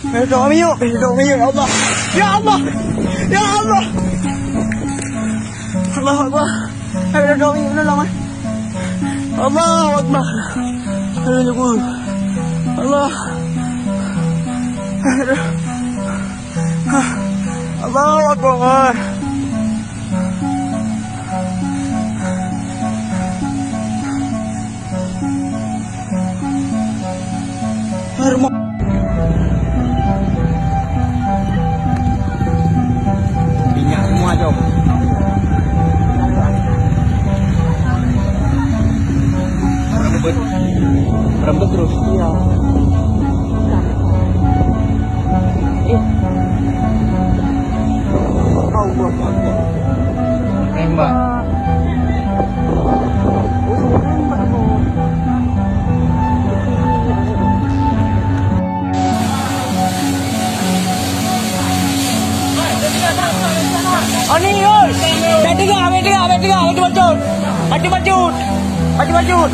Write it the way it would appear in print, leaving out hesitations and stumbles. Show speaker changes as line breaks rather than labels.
Tolong kami yuk, ya Allah. Ya Allah. Ya Allah. Allahu Akbar. Ayo tolong kami, tolong. Allahu Akbar. Ayo nyebut. Allah. Allahu Akbar. Minyak semua jom. Rembet terus. Iya. Allah Akbar. Tembak. Oh ni, oi. Beg tiga. Maju.